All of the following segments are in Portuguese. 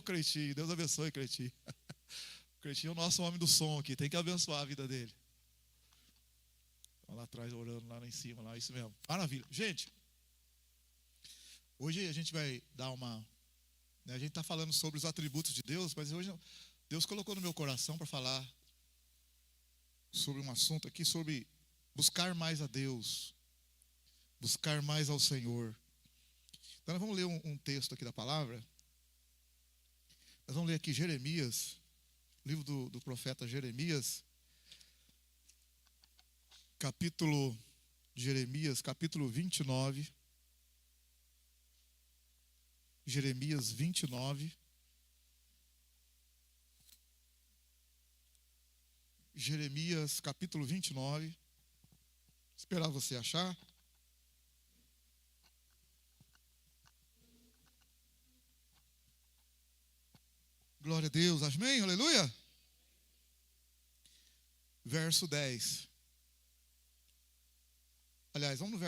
Creitinho, Deus abençoe, Creitinho. O Creitinho é o nosso homem do som aqui, tem que abençoar a vida dele. Lá atrás, orando, lá em cima, lá, isso mesmo. Maravilha. Gente, hoje a gente vai dar uma... A gente está falando sobre os atributos de Deus, mas hoje Deus colocou no meu coração para falar sobre um assunto aqui, sobre buscar mais a Deus, buscar mais ao Senhor. Então nós vamos ler um texto aqui da palavra. Nós vamos ler aqui Jeremias, livro do profeta Jeremias, capítulo 29. Jeremias 29. Jeremias capítulo 29. Esperar você achar. Glória a Deus, amém, aleluia. Verso 10. Aliás, vamos no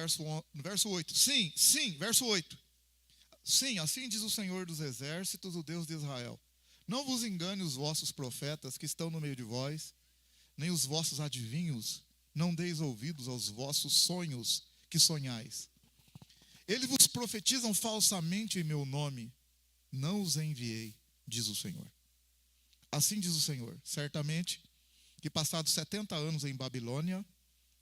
verso 8. Sim, verso 8. Sim, assim diz o Senhor dos Exércitos, o Deus de Israel. Não vos engane os vossos profetas que estão no meio de vós, nem os vossos adivinhos, não deis ouvidos aos vossos sonhos que sonhais. Eles vos profetizam falsamente em meu nome, não os enviei, diz o Senhor. Assim diz o Senhor, certamente que passados 70 anos em Babilônia,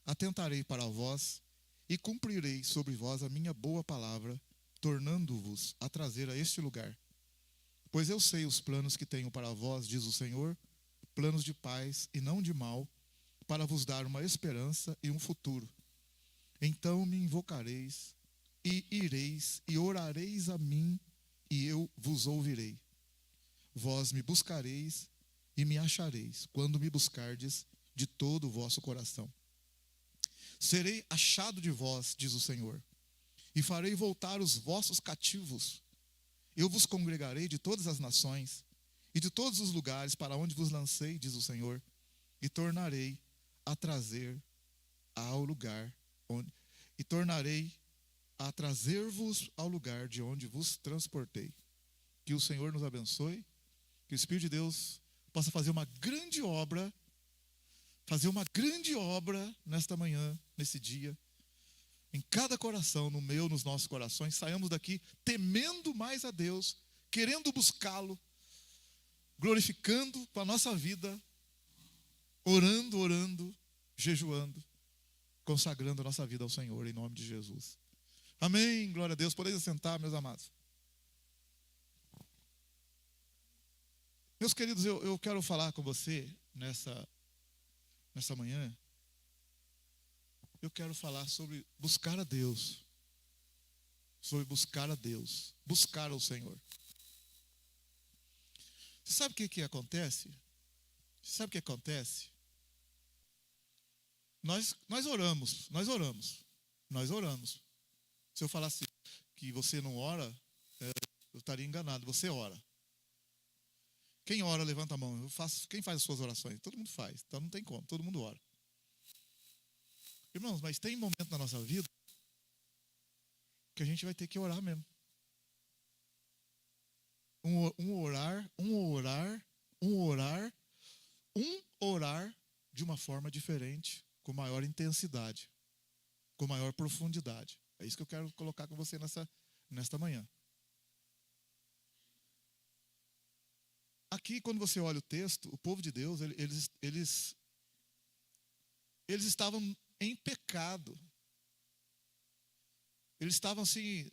atentarei para vós e cumprirei sobre vós a minha boa palavra, tornando-vos a trazer a este lugar. Pois eu sei os planos que tenho para vós, diz o Senhor, planos de paz e não de mal, para vos dar uma esperança e um futuro. Então me invocareis, e ireis, e orareis a mim, e eu vos ouvirei. Vós me buscareis, e me achareis, quando me buscardes de todo o vosso coração. Serei achado de vós, diz o Senhor, e farei voltar os vossos cativos. Eu vos congregarei de todas as nações e de todos os lugares para onde vos lancei, diz o Senhor, e tornarei a trazer ao lugar onde e tornarei a trazer-vos ao lugar de onde vos transportei. Que o Senhor nos abençoe, que o Espírito de Deus possa fazer uma grande obra nesta manhã, nesse dia, em cada coração, no meu, nos nossos corações. Saiamos daqui temendo mais a Deus, querendo buscá-lo, glorificando com a nossa vida, orando, jejuando, consagrando a nossa vida ao Senhor, em nome de Jesus. Amém, glória a Deus. Podeis assentar, meus amados. Meus queridos, eu quero falar com você nessa manhã. Eu quero falar sobre buscar a Deus. Sobre buscar a Deus. Buscar ao Senhor. Você sabe o que acontece? Você sabe o que acontece? Nós oramos. Se eu falasse que você não ora, eu estaria enganado. Você ora. Quem ora, levanta a mão. Quem faz as suas orações? Todo mundo faz. Então não tem como. Todo mundo ora. Irmãos, mas tem momento na nossa vida que a gente vai ter que orar mesmo. Orar de uma forma diferente, com maior intensidade, com maior profundidade. É isso que eu quero colocar com você nesta manhã. Aqui, quando você olha o texto, o povo de Deus, eles estavam em pecado. Eles estavam assim,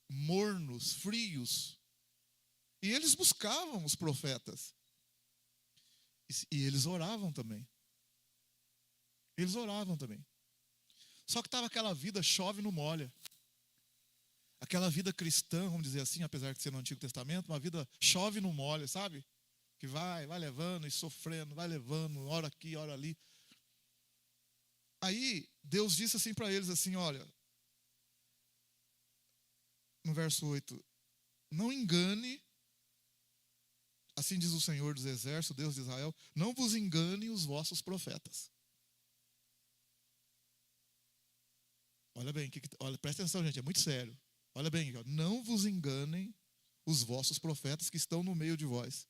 mornos, frios. E eles buscavam os profetas. E eles oravam também. Só que estava aquela vida chove não molha. Aquela vida cristã, vamos dizer assim, apesar de ser no Antigo Testamento, uma vida chove não molha, sabe? Que vai levando e sofrendo, vai levando, ora aqui, ora ali. Aí, Deus disse assim para eles, assim, olha, no verso 8, não engane, assim diz o Senhor dos Exércitos, Deus de Israel, não vos engane os vossos profetas. Olha bem, olha, presta atenção, gente, é muito sério. Olha bem, não vos enganem os vossos profetas que estão no meio de vós,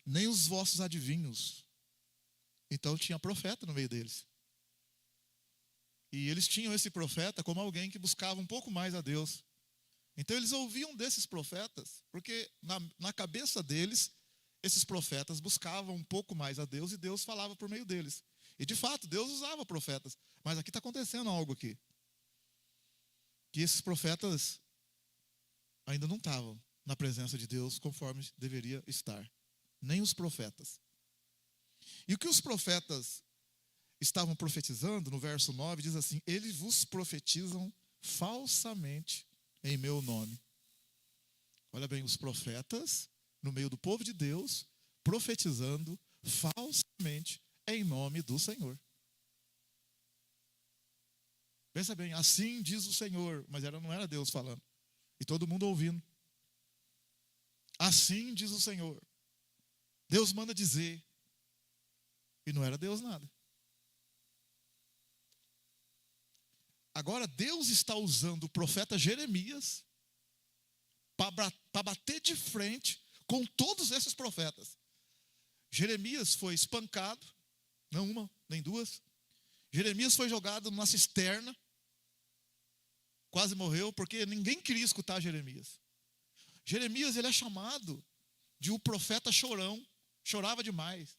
nem os vossos adivinhos. Então tinha profeta no meio deles. E eles tinham esse profeta como alguém que buscava um pouco mais a Deus. Então eles ouviam desses profetas, porque na cabeça deles, esses profetas buscavam um pouco mais a Deus e Deus falava por meio deles. E de fato, Deus usava profetas. Mas aqui está acontecendo algo aqui. Que esses profetas ainda não estavam na presença de Deus conforme deveria estar. Nem os profetas. E o que os profetas estavam profetizando, no verso 9, diz assim: eles vos profetizam falsamente em meu nome. Olha bem, os profetas, no meio do povo de Deus, profetizando falsamente em nome do Senhor. Pensa bem, assim diz o Senhor, mas não era Deus falando. E todo mundo ouvindo. Assim diz o Senhor. Deus manda dizer. E não era Deus nada. Agora Deus está usando o profeta Jeremias para bater de frente com todos esses profetas. Jeremias foi espancado, não uma, nem duas. Jeremias foi jogado numa cisterna, quase morreu, porque ninguém queria escutar Jeremias. Jeremias, ele é chamado de um profeta chorão, chorava demais.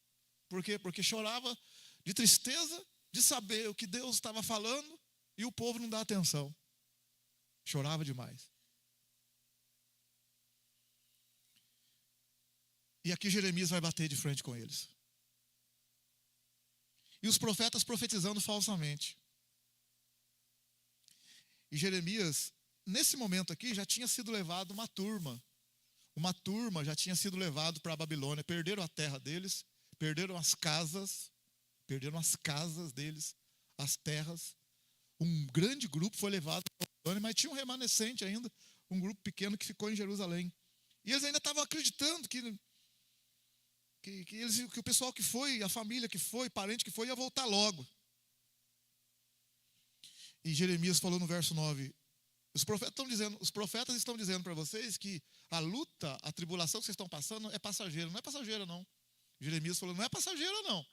Por quê? Porque chorava de tristeza de saber o que Deus estava falando e o povo não dá atenção. Chorava demais. E aqui Jeremias vai bater de frente com eles. E os profetas profetizando falsamente. E Jeremias, nesse momento aqui, já tinha sido levado uma turma. Uma turma já tinha sido levado para a Babilônia. Perderam a terra deles, perderam as casas deles, as terras. Um grande grupo foi levado para a Babilônia, mas tinha um remanescente ainda, um grupo pequeno que ficou em Jerusalém. E eles ainda estavam acreditando que o pessoal que foi, a família que foi, parente que foi, ia voltar logo. E Jeremias falou no verso 9, os profetas estão dizendo para vocês que a luta, a tribulação que vocês estão passando é passageira. Não é passageira, não. Jeremias falou, não é passageira, não.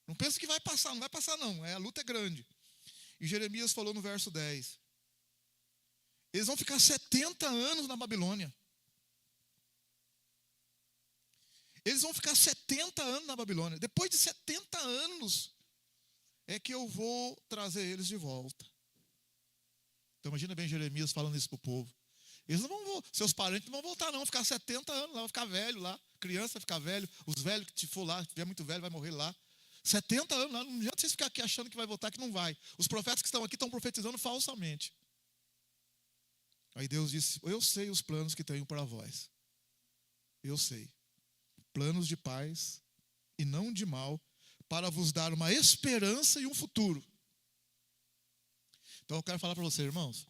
Não pensa que vai passar, não vai passar, não. A luta é grande. E Jeremias falou no verso 10, eles vão ficar 70 anos na Babilônia. Eles vão ficar 70 anos na Babilônia. Depois de 70 anos é que eu vou trazer eles de volta. Então imagina bem Jeremias falando isso para o povo. Eles não vão, seus parentes não vão voltar não, vão ficar 70 anos lá, vão ficar velho lá. Criança vai ficar velho, os velhos que for lá, se tiver muito velho, vai morrer lá. 70 anos lá, não adianta vocês ficar aqui achando que vai voltar, que não vai. Os profetas que estão aqui estão profetizando falsamente. Aí Deus disse, eu sei os planos que tenho para vós. Eu sei. Planos de paz e não de mal, para vos dar uma esperança e um futuro. Então eu quero falar para você, irmãos,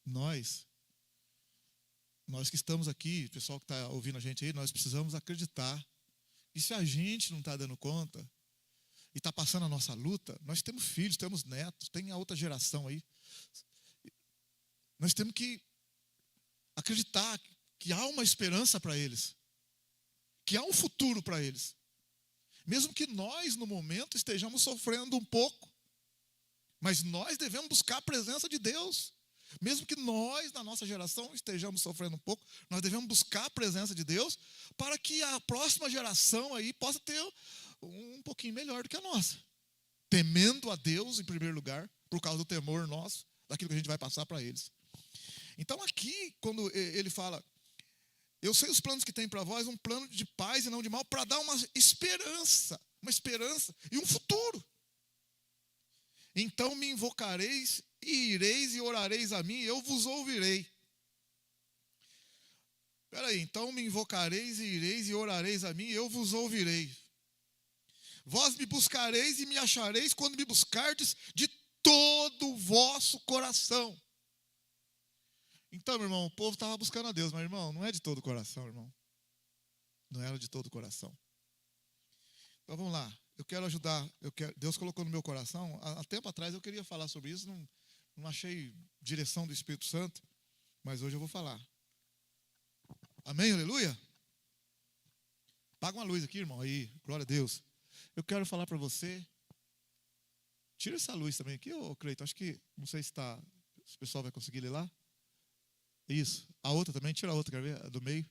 nós que estamos aqui, o pessoal que está ouvindo a gente aí, nós precisamos acreditar. E se a gente não está dando conta e está passando a nossa luta, nós temos filhos, temos netos, tem a outra geração aí. Nós temos que acreditar que há uma esperança para eles, que há um futuro para eles. Mesmo que nós, no momento, estejamos sofrendo um pouco, mas nós devemos buscar a presença de Deus. Mesmo que nós, na nossa geração, estejamos sofrendo um pouco, nós devemos buscar a presença de Deus para que a próxima geração aí possa ter um pouquinho melhor do que a nossa. Temendo a Deus, em primeiro lugar, por causa do temor nosso, daquilo que a gente vai passar para eles. Então aqui, quando ele fala, eu sei os planos que tem para vós, um plano de paz e não de mal, para dar uma esperança e um futuro. Então me invocareis e ireis e orareis a mim, eu vos ouvirei. Espera aí, então me invocareis e ireis e orareis a mim, eu vos ouvirei. Vós me buscareis e me achareis quando me buscardes de todo o vosso coração. Então, meu irmão, o povo estava buscando a Deus, mas, irmão, não é de todo o coração, irmão. Não era de todo o coração. Então, vamos lá. Eu quero ajudar. Deus colocou no meu coração. Há tempo atrás eu queria falar sobre isso, não achei direção do Espírito Santo. Mas hoje eu vou falar. Amém, aleluia? Apaga uma luz aqui, irmão. Aí, glória a Deus. Eu quero falar para você. Tira essa luz também aqui, ô Cleiton. Acho que, não sei se o pessoal vai conseguir ler lá. Isso. A outra também, tira a outra, quer ver? A do meio.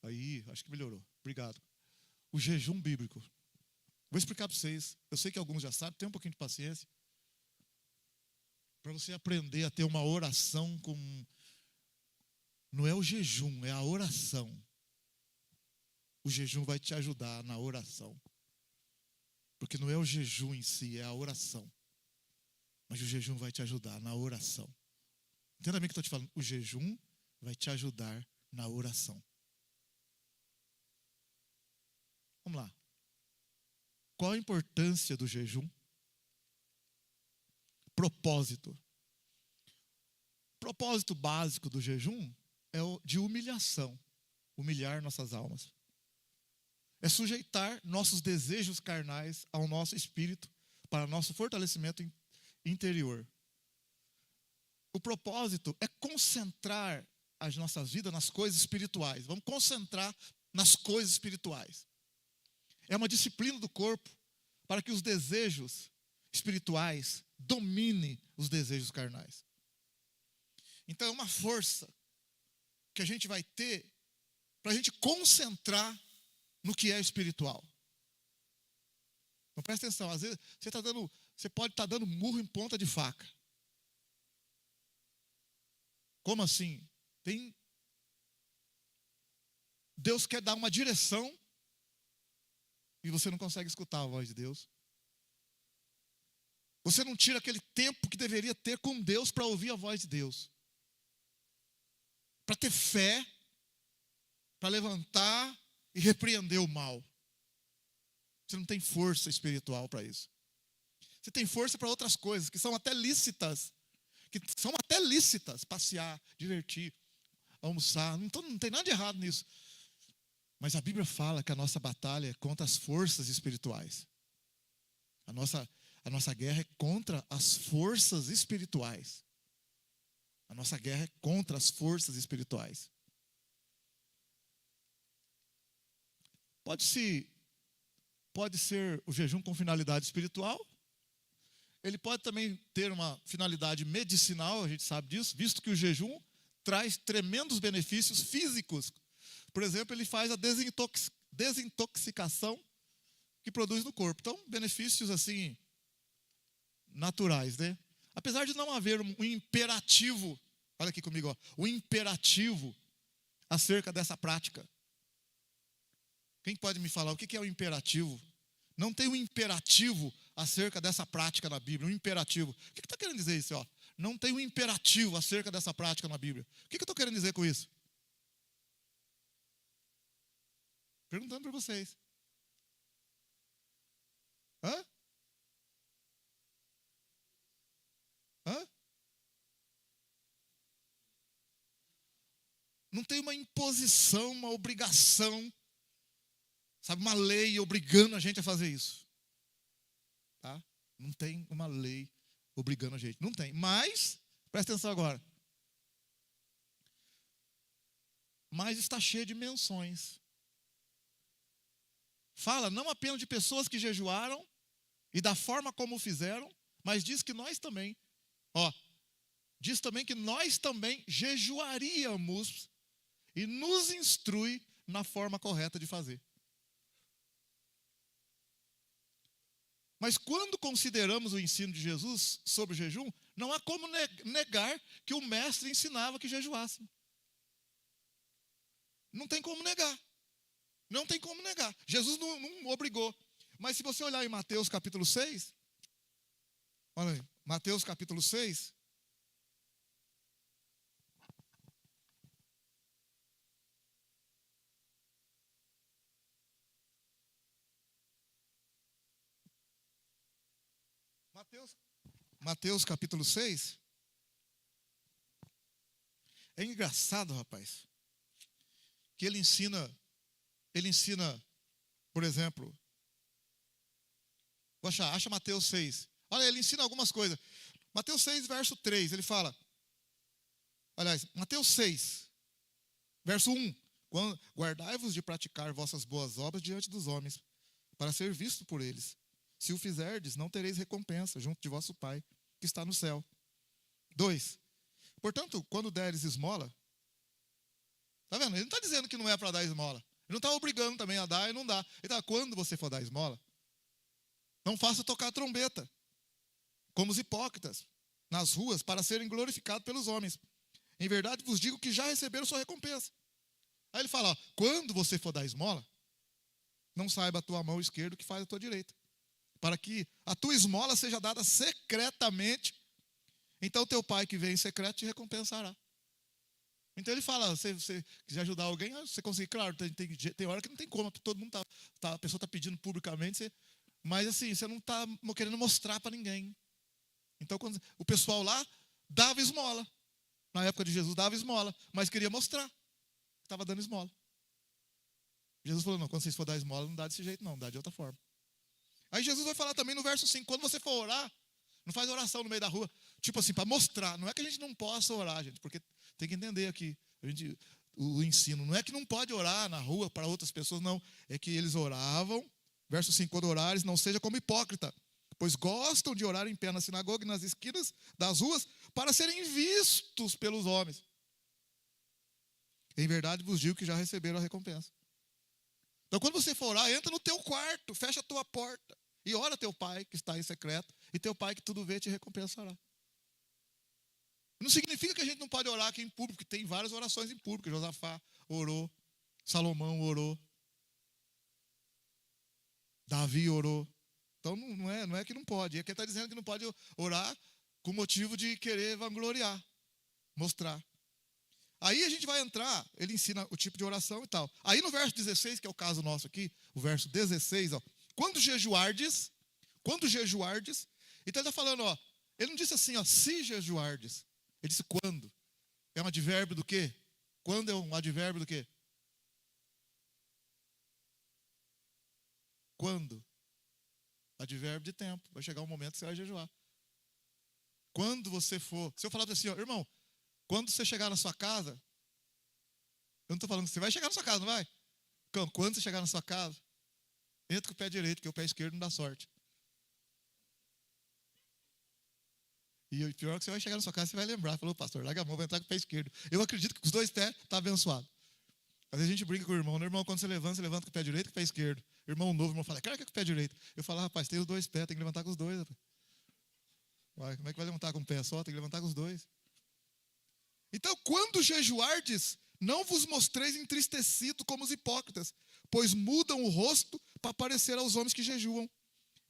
Aí, acho que melhorou. Obrigado. O jejum bíblico. Vou explicar para vocês. Eu sei que alguns já sabem, tem um pouquinho de paciência. Para você aprender a ter uma oração com... Não é o jejum, é a oração. O jejum vai te ajudar na oração. Porque não é o jejum em si, é a oração. Mas o jejum vai te ajudar na oração. Entenda bem o que eu estou te falando. O jejum vai te ajudar na oração. Vamos lá. Qual a importância do jejum? Propósito. O propósito básico do jejum é o de humilhação. Humilhar nossas almas. É sujeitar nossos desejos carnais ao nosso espírito para nosso fortalecimento interior. O propósito é concentrar as nossas vidas nas coisas espirituais. Vamos concentrar nas coisas espirituais. É uma disciplina do corpo para que os desejos espirituais dominem os desejos carnais. Então é uma força que a gente vai ter para a gente concentrar no que é espiritual. Então presta atenção, às vezes você pode estar dando murro em ponta de faca. Como assim? Deus quer dar uma direção e você não consegue escutar a voz de Deus. Você não tira aquele tempo que deveria ter com Deus para ouvir a voz de Deus. Para ter fé, para levantar e repreender o mal. Você não tem força espiritual para isso. Você tem força para outras coisas que são até lícitas. Passear, divertir, almoçar. Não tem nada de errado nisso. Mas a Bíblia fala que a nossa batalha é contra as forças espirituais. A nossa guerra é contra as forças espirituais. A nossa guerra é contra as forças espirituais. Pode ser o jejum com finalidade espiritual. Ele pode também ter uma finalidade medicinal, a gente sabe disso, visto que o jejum traz tremendos benefícios físicos. Por exemplo, ele faz a desintoxicação que produz no corpo. Então, benefícios assim, naturais, né? Apesar de não haver um imperativo, olha aqui comigo, ó, um imperativo acerca dessa prática. Quem pode me falar o que é o imperativo? Não tem um imperativo acerca dessa prática na Bíblia, um imperativo. O que está querendo dizer isso? Ó? Não tem um imperativo acerca dessa prática na Bíblia. O que eu estou querendo dizer com isso? Perguntando para vocês. Hã? Não tem uma imposição, uma obrigação, sabe, uma lei obrigando a gente a fazer isso. Tá? Não tem uma lei obrigando a gente. Não tem. Mas, presta atenção agora. Mas está cheio de menções. Fala não apenas de pessoas que jejuaram e da forma como o fizeram, mas diz que nós também, diz também que nós também jejuaríamos e nos instrui na forma correta de fazer. Mas quando consideramos o ensino de Jesus sobre o jejum, não há como negar que o mestre ensinava que jejuassem. Não tem como negar. Não tem como negar. Jesus não obrigou. Mas se você olhar em Mateus capítulo 6, olha aí, Mateus capítulo 6, Mateus capítulo 6, é engraçado, rapaz, que ele ensina, por exemplo, acha Mateus 6, olha, ele ensina algumas coisas. Mateus 6, verso 3, ele fala, Aliás, Mateus 6, verso 1. Guardai-vos de praticar vossas boas obras diante dos homens, para ser visto por eles. Se o fizerdes, não tereis recompensa junto de vosso Pai, que está no céu. 2. Portanto, quando deres esmola, tá vendo? Ele não está dizendo que não é para dar esmola. Ele não está obrigando também a dar e não dá. Ele está, quando você for dar esmola, não faça tocar a trombeta, como os hipócritas, nas ruas, para serem glorificados pelos homens. Em verdade vos digo que já receberam sua recompensa. Aí ele fala, ó, quando você for dar esmola, não saiba a tua mão esquerda o que faz a tua direita, para que a tua esmola seja dada secretamente, então teu pai que vem em secreto te recompensará. Então ele fala, se você quiser ajudar alguém, você consegue, claro, tem hora que não tem como, todo mundo a pessoa está pedindo publicamente, mas assim, você não está querendo mostrar para ninguém. Então quando, o pessoal lá dava esmola, na época de Jesus dava esmola, mas queria mostrar que estava dando esmola. Jesus falou, não, quando vocês for dar esmola, não dá desse jeito não, dá de outra forma. Aí Jesus vai falar também no verso 5, quando você for orar, não faz oração no meio da rua, tipo assim, para mostrar, não é que a gente não possa orar, gente, porque tem que entender aqui, o ensino, não é que não pode orar na rua para outras pessoas, não, é que eles oravam, verso 5, quando orares, não seja como hipócrita, pois gostam de orar em pé na sinagoga e nas esquinas das ruas, para serem vistos pelos homens. Em verdade vos digo que já receberam a recompensa. Então quando você for orar, entra no teu quarto, fecha a tua porta e ora teu pai que está em secreto, e teu pai que tudo vê te recompensará. Não significa que a gente não pode orar aqui em público, porque tem várias orações em público. Josafá orou, Salomão orou, Davi orou. Então não é que não pode, é que ele está dizendo que não pode orar com motivo de querer vangloriar, mostrar. Aí a gente vai entrar, ele ensina o tipo de oração e tal. Aí no verso 16, que é o caso nosso aqui, o verso 16, ó, quando jejuardes, então ele está falando, ó, ele não disse assim, ó, se jejuardes, ele disse quando. É um advérbio do quê? Quando é um advérbio do quê? Quando? Advérbio de tempo, vai chegar um momento que você vai jejuar. Quando você for, se eu falar assim, ó, irmão, quando você chegar na sua casa, eu não estou falando que você vai chegar na sua casa, não vai? Quando você chegar na sua casa, entra com o pé direito, porque o pé esquerdo não dá sorte. E o pior é que você vai chegar na sua casa, você vai lembrar, falou, pastor, larga a mão, vai entrar com o pé esquerdo. Eu acredito que com os dois pés está abençoado. Às vezes a gente brinca com o irmão, né? Irmão, quando você levanta com o pé direito e com o pé esquerdo. Irmão novo, irmão fala, cara, que é com o pé direito. Eu falo, rapaz, tem os dois pés, tem que levantar com os dois. Rapaz. Uai, como é que vai levantar com um pé só? Tem que levantar com os dois. Então, quando jejuardes, não vos mostreis entristecido como os hipócritas, pois mudam o rosto para parecer aos homens que jejuam.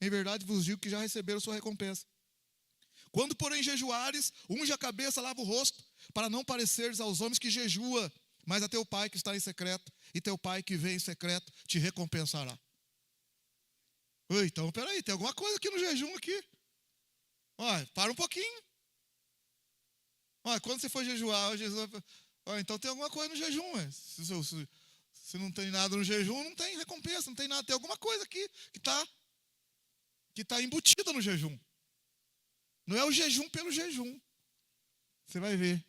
Em verdade vos digo que já receberam sua recompensa. Quando, porém, jejuares, unge a cabeça, lava o rosto, para não pareceres aos homens que jejua, mas a teu pai que está em secreto, e teu pai que vem em secreto te recompensará. Oi, então, peraí, tem alguma coisa aqui no jejum aqui. Olha, para um pouquinho. Olha, quando você for jejuar, Jesus, olha, então tem alguma coisa no jejum. Se não tem nada no jejum, não tem recompensa, não tem nada. Tem alguma coisa aqui que está embutida no jejum. Não é o jejum pelo jejum. Você vai ver.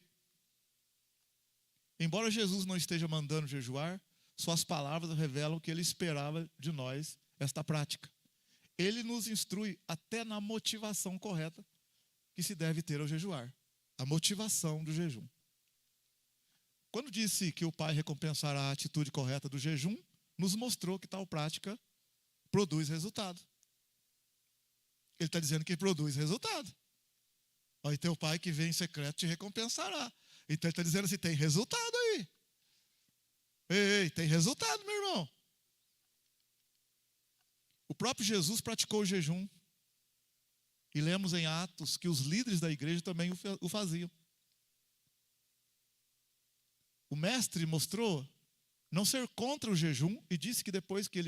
Embora Jesus não esteja mandando jejuar, suas palavras revelam que ele esperava de nós esta prática. Ele nos instrui até na motivação correta que se deve ter ao jejuar. A motivação do jejum. Quando disse que o Pai recompensará a atitude correta do jejum, nos mostrou que tal prática produz resultado. Ele está dizendo que produz resultado. Aí teu Pai que vem em secreto te recompensará. Então ele está dizendo assim, tem resultado aí. Ei, tem resultado, meu irmão. O próprio Jesus praticou o jejum. E lemos em Atos que os líderes da igreja também o faziam. O mestre mostrou não ser contra o jejum e disse que depois que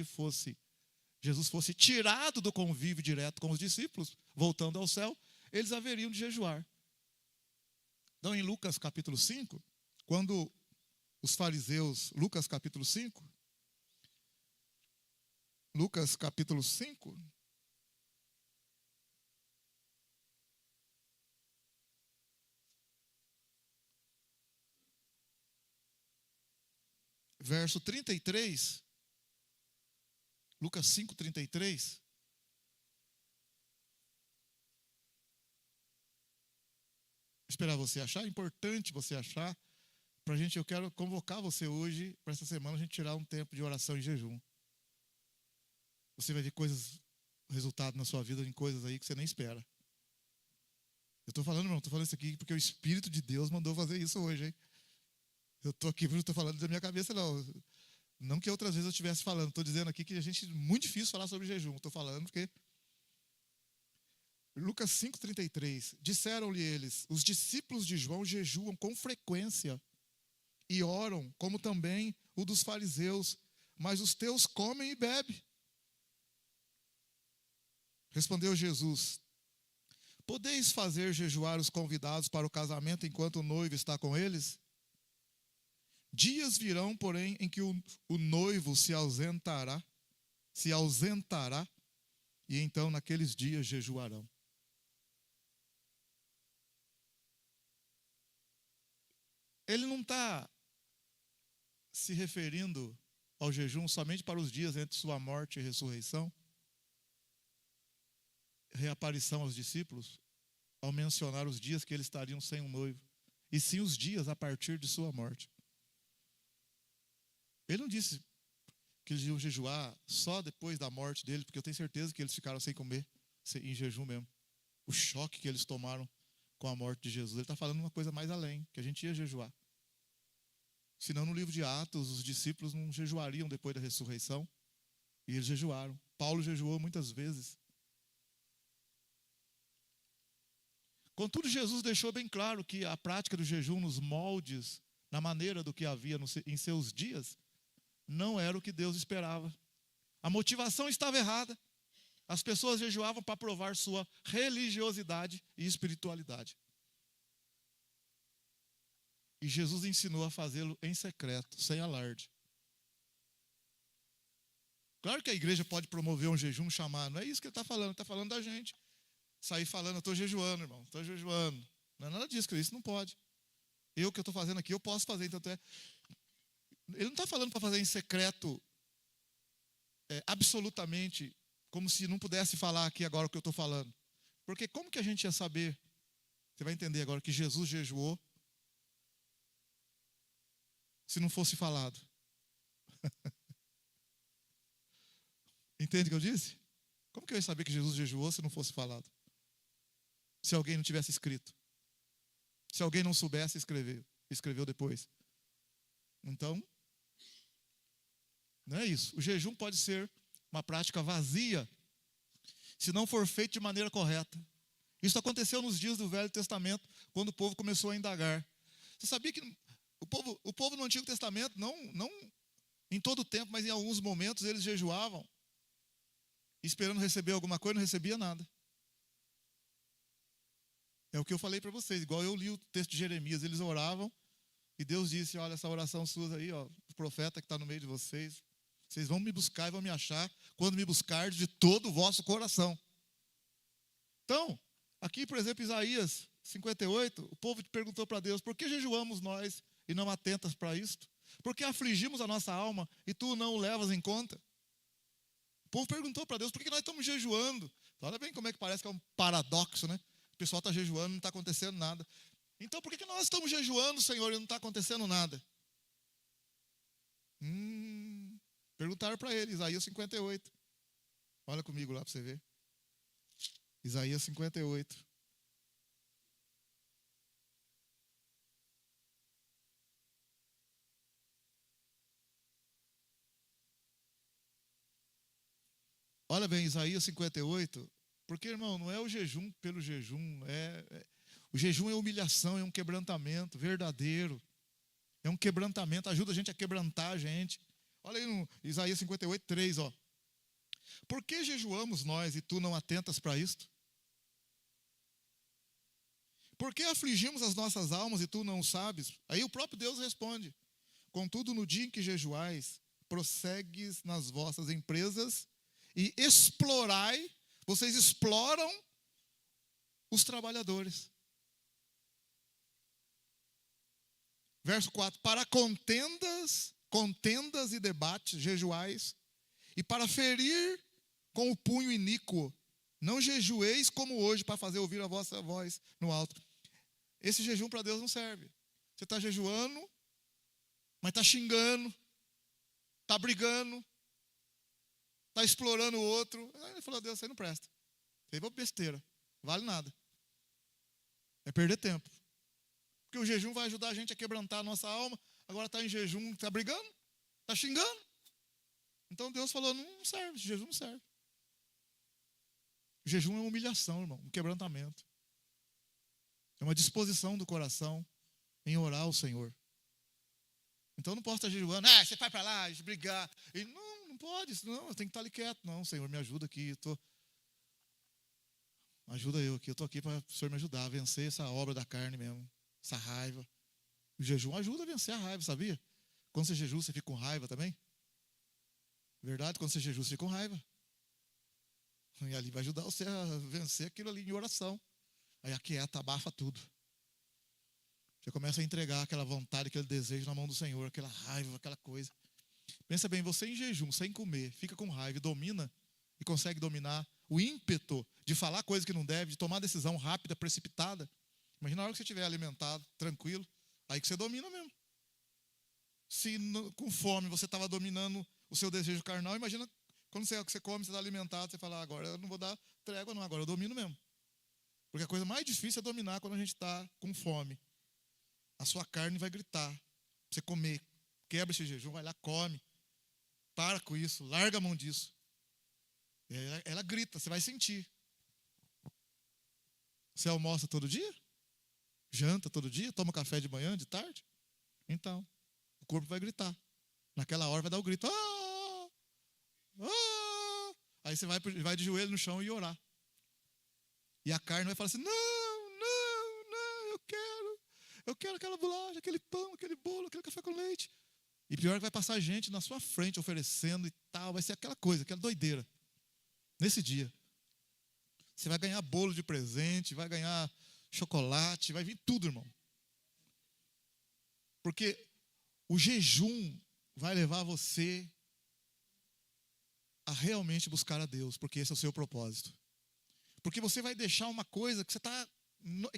Jesus fosse tirado do convívio direto com os discípulos, voltando ao céu, eles haveriam de jejuar. Então, em Lucas capítulo 5, quando os fariseus, Lucas capítulo 5, verso 33, Lucas 5:33. Esperar você achar, é importante você achar. Eu quero convocar você hoje, para essa semana, a gente tirar um tempo de oração e jejum. Você vai ver resultado na sua vida em coisas aí que você nem espera. Eu estou falando, irmão, estou falando isso aqui porque o Espírito de Deus mandou fazer isso hoje, hein? Eu estou aqui, não estou falando da minha cabeça, não. Não que outras vezes eu estivesse falando. Estou dizendo aqui que a gente é muito difícil falar sobre jejum. Estou falando porque... Lucas 5:33. Disseram-lhe eles: os discípulos de João jejuam com frequência e oram, como também o dos fariseus, mas os teus comem e bebem. Respondeu Jesus: podeis fazer jejuar os convidados para o casamento enquanto o noivo está com eles? Dias virão, porém, em que o noivo se ausentará, e então naqueles dias jejuarão. Ele não está se referindo ao jejum somente para os dias entre sua morte e ressurreição, reaparição aos discípulos, ao mencionar os dias que eles estariam sem um noivo, e sim os dias a partir de sua morte. Ele não disse que eles iam jejuar só depois da morte dele, porque eu tenho certeza que eles ficaram sem comer, em jejum mesmo. O choque que eles tomaram com a morte de Jesus. Ele está falando uma coisa mais além, que a gente ia jejuar. Senão, no livro de Atos, os discípulos não jejuariam depois da ressurreição, e eles jejuaram. Paulo jejuou muitas vezes. Contudo, Jesus deixou bem claro que a prática do jejum nos moldes, na maneira do que havia em seus dias, não era o que Deus esperava. A motivação estava errada. As pessoas jejuavam para provar sua religiosidade e espiritualidade. E Jesus ensinou a fazê-lo em secreto, sem alarde. Claro que a igreja pode promover um jejum, chamar. Não é isso que ele está falando. Ele está falando da gente. Sair falando: eu estou jejuando, irmão. Estou jejuando. Não é nada disso, isso não pode. Que eu estou fazendo aqui, eu posso fazer. Então, ele não está falando para fazer em secreto, absolutamente, como se não pudesse falar aqui agora o que eu estou falando. Porque como que a gente ia saber? Você vai entender agora que Jesus jejuou se não fosse falado. Entende o que eu disse? Como que eu ia saber que Jesus jejuou se não fosse falado? Se alguém não tivesse escrito. Se alguém não soubesse, escreveu depois. Então, não é isso. O jejum pode ser uma prática vazia se não for feito de maneira correta. Isso aconteceu nos dias do Velho Testamento, quando o povo começou a indagar. Você sabia que o povo no Antigo Testamento, não em todo o tempo, mas em alguns momentos, eles jejuavam, esperando receber alguma coisa, não recebia nada. É o que eu falei para vocês, igual eu li o texto de Jeremias. Eles oravam e Deus disse: olha, essa oração sua aí, ó, o profeta que está no meio de vocês, vocês vão me buscar e vão me achar quando me buscardes de todo o vosso coração. Então, aqui, por exemplo, Isaías 58, o povo perguntou para Deus: por que jejuamos nós e não atentas para isto? Por que afligimos a nossa alma e tu não o levas em conta? O povo perguntou para Deus: por que nós estamos jejuando? Olha bem como é que parece que é um paradoxo, né? O pessoal está jejuando e não está acontecendo nada. Então, por que nós estamos jejuando, Senhor, e não está acontecendo nada? Perguntaram para ele, Isaías 58. Olha comigo lá para você ver. Isaías 58. Olha bem, Isaías 58. Porque, irmão, não é o jejum pelo jejum. O jejum é humilhação, é um quebrantamento verdadeiro. É um quebrantamento, ajuda a gente a quebrantar a gente. Olha aí no Isaías 58, 3, ó. Por que jejuamos nós e tu não atentas para isto? Por que afligimos as nossas almas e tu não sabes? Aí o próprio Deus responde: contudo, no dia em que jejuais, prossegues nas vossas empresas e explorai, vocês exploram os trabalhadores. Verso 4, para contendas contendas e debates, jejuais, e para ferir com o punho iníquo. Não jejueis como hoje, para fazer ouvir a vossa voz no alto. Esse jejum para Deus não serve. Você está jejuando, mas está xingando, está brigando, está explorando o outro. Aí ele falou, Deus, isso aí não presta. Isso aí é besteira, não vale nada. É perder tempo. Porque o jejum vai ajudar a gente a quebrantar a nossa alma. Agora está em jejum, está brigando, está xingando. Então Deus falou, não serve, jejum não serve. O jejum é uma humilhação, irmão, um quebrantamento. É uma disposição do coração em orar ao Senhor. Então eu não posso estar jejuando, você vai para lá, brigar. E não pode, não, eu tenho que estar ali quieto. Não, Senhor, me ajuda aqui. Ajuda eu aqui, eu estou aqui para o Senhor me ajudar a vencer essa obra da carne mesmo, essa raiva. O jejum ajuda a vencer a raiva, sabia? Quando você jejua, você fica com raiva também? Verdade, quando você jejua, você fica com raiva. E ali vai ajudar você a vencer aquilo ali em oração. Aí aquieta, abafa tudo. Você começa a entregar aquela vontade, aquele desejo na mão do Senhor, aquela raiva, aquela coisa. Pensa bem, você em jejum, sem comer, fica com raiva e domina, e consegue dominar o ímpeto de falar coisa que não deve, de tomar decisão rápida, precipitada. Imagina a hora que você estiver alimentado, tranquilo, aí que você domina mesmo. Se com fome você estava dominando o seu desejo carnal, imagina quando você come, você está alimentado, você fala, agora eu não vou dar trégua não, agora eu domino mesmo. Porque a coisa mais difícil é dominar quando a gente está com fome. A sua carne vai gritar, você comer, quebra esse jejum, vai lá, come. Para com isso, larga a mão disso. Ela grita, você vai sentir. Você almoça todo dia? Janta todo dia? Toma café de manhã, de tarde? Então, o corpo vai gritar. Naquela hora vai dar o grito. Ah! Ah! Aí você vai de joelho no chão e orar. E a carne vai falar assim, não, eu quero aquela bolacha, aquele pão, aquele bolo, aquele café com leite. E pior que vai passar gente na sua frente oferecendo e tal, vai ser aquela coisa, aquela doideira. Nesse dia. Você vai ganhar bolo de presente, vai ganhar chocolate, vai vir tudo, irmão. Porque o jejum vai levar você a realmente buscar a Deus, porque esse é o seu propósito. Porque você vai deixar uma coisa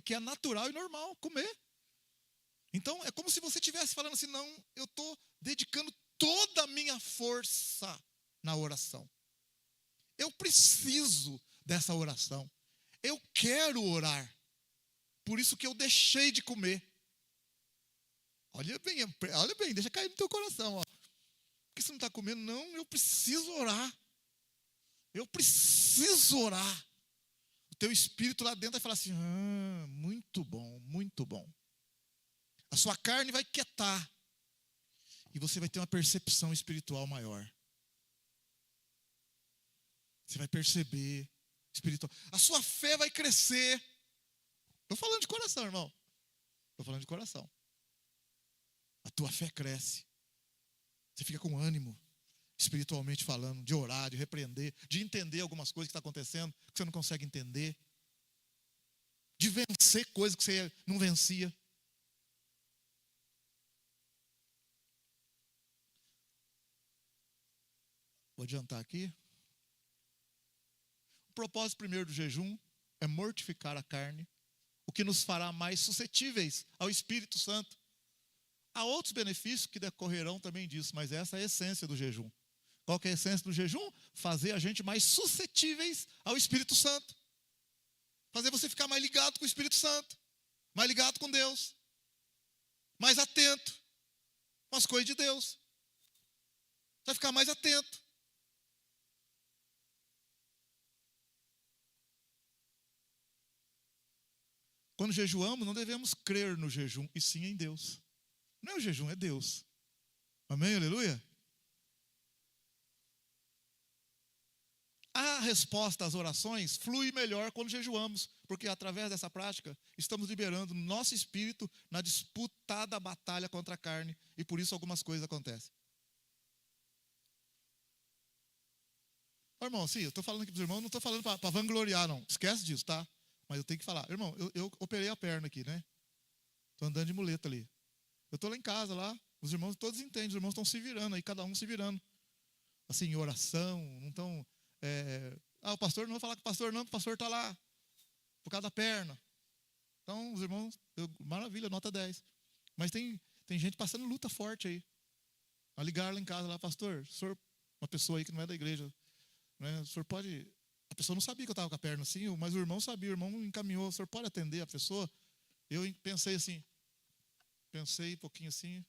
que é natural e normal, comer. Então, é como se você estivesse falando assim, não, eu estou dedicando toda a minha força na oração. Eu preciso dessa oração. Eu quero orar. Por isso que eu deixei de comer. Olha bem, deixa cair no teu coração. Ó. Por que você não está comendo? Não, eu preciso orar. Eu preciso orar. O teu espírito lá dentro vai falar assim, muito bom, muito bom. A sua carne vai quietar. E você vai ter uma percepção espiritual maior. Você vai perceber espiritual. A sua fé vai crescer. Estou falando de coração, irmão. Estou falando de coração. A tua fé cresce. Você fica com ânimo, espiritualmente falando, de orar, de repreender, de entender algumas coisas que estão acontecendo, que você não consegue entender. De vencer coisas que você não vencia. Vou adiantar aqui. O propósito primeiro do jejum é mortificar a carne, o que nos fará mais suscetíveis ao Espírito Santo. Há outros benefícios que decorrerão também disso, mas essa é a essência do jejum. Qual que é a essência do jejum? Fazer a gente mais suscetíveis ao Espírito Santo. Fazer você ficar mais ligado com o Espírito Santo, mais ligado com Deus, mais atento com as coisas de Deus. Você vai ficar mais atento. Quando jejuamos, não devemos crer no jejum, e sim em Deus. Não é o jejum, é Deus. Amém, aleluia? A resposta às orações flui melhor quando jejuamos, porque através dessa prática, estamos liberando nosso espírito na disputada batalha contra a carne, e por isso algumas coisas acontecem. Irmão, sim, eu estou falando aqui para os irmãos, não estou falando para vangloriar, não. Esquece disso, tá? Mas eu tenho que falar. Irmão, eu operei a perna aqui, né? Estou andando de muleta ali. Eu estou lá em casa, lá, Os irmãos todos entendem, os irmãos estão se virando aí, cada um se virando. Assim, em oração, não estão... o pastor, não vou falar com o pastor não, porque o pastor está lá, por causa da perna. Então, os irmãos, maravilha, nota 10. Mas tem gente passando luta forte aí. A ligar lá em casa, lá, pastor, o senhor, uma pessoa aí que não é da igreja, né, o senhor pode... A pessoa não sabia que eu estava com a perna assim, mas o irmão sabia, o irmão encaminhou, o senhor pode atender a pessoa? Eu pensei assim, pensei um pouquinho assim,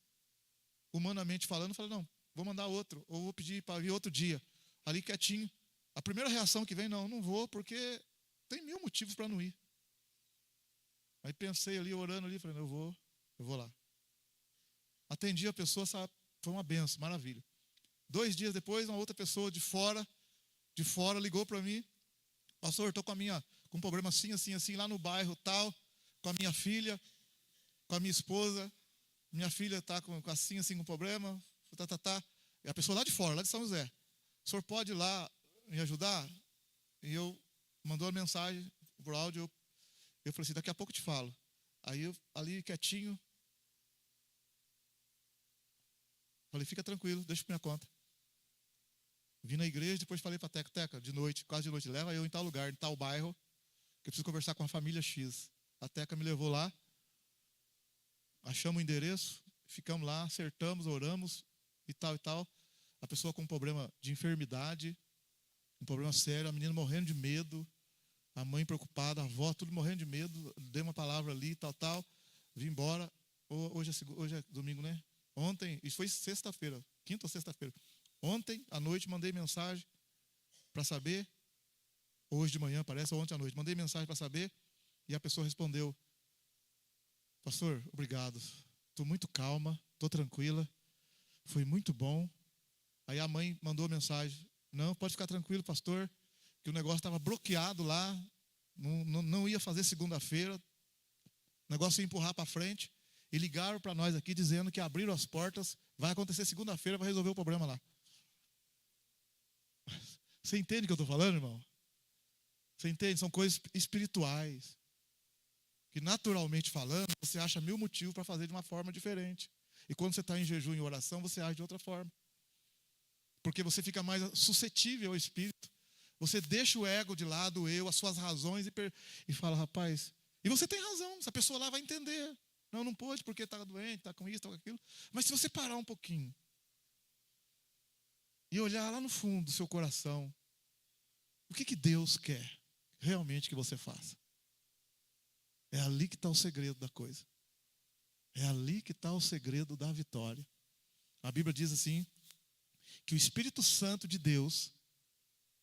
humanamente falando, falei, não, vou mandar outro, ou vou pedir para vir outro dia, ali quietinho. A primeira reação que vem, não vou, porque tem 1000 motivos para não ir. Aí pensei ali, orando ali, falei, eu vou lá. Atendi a pessoa, sabe, foi uma benção, maravilha. 2 dias depois, uma outra pessoa de fora ligou para mim, pastor, estou com um problema assim, assim, assim, lá no bairro tal, com a minha filha, com a minha esposa, minha filha está com assim, assim, com problema, E a pessoa lá de fora, lá de São José, o senhor pode ir lá me ajudar? E eu mandou a mensagem por áudio, eu falei assim, daqui a pouco eu te falo. Aí eu, ali quietinho, falei, fica tranquilo, deixa por minha conta. Vim na igreja, depois falei para a Teca, de noite, quase de noite, leva eu em tal lugar, em tal bairro, que eu preciso conversar com a família X. A Teca me levou lá, achamos o endereço, ficamos lá, acertamos, oramos e tal e tal. A pessoa com um problema de enfermidade, um problema sério, a menina morrendo de medo, a mãe preocupada, a avó, tudo morrendo de medo. Dei uma palavra ali, tal. Vim embora. Hoje é domingo, né? Ontem, isso foi sexta-feira, quinta ou sexta-feira. Ontem à noite mandei mensagem para saber, hoje de manhã parece, ou ontem à noite, mandei mensagem para saber, e a pessoa respondeu, pastor, obrigado, estou muito calma, estou tranquila, foi muito bom. Aí a mãe mandou mensagem, não, pode ficar tranquilo, pastor, que o negócio estava bloqueado lá, não ia fazer segunda-feira, o negócio ia empurrar para frente, e ligaram para nós aqui dizendo que abriram as portas, vai acontecer segunda-feira, vai resolver o problema lá. Você entende o que eu estou falando, irmão? Você entende? São coisas espirituais, que naturalmente falando, você acha 1000 motivos para fazer de uma forma diferente. E quando você está em jejum e oração, você age de outra forma. Porque você fica mais suscetível ao Espírito. Você deixa o ego de lado, o eu, as suas razões e fala, rapaz, e você tem razão, essa pessoa lá vai entender. Não pôde porque está doente, está com isso, está com aquilo. Mas se você parar um pouquinho e olhar lá no fundo do seu coração, o que Deus quer realmente que você faça? É ali que está o segredo da coisa. É ali que está o segredo da vitória. A Bíblia diz assim, que o Espírito Santo de Deus,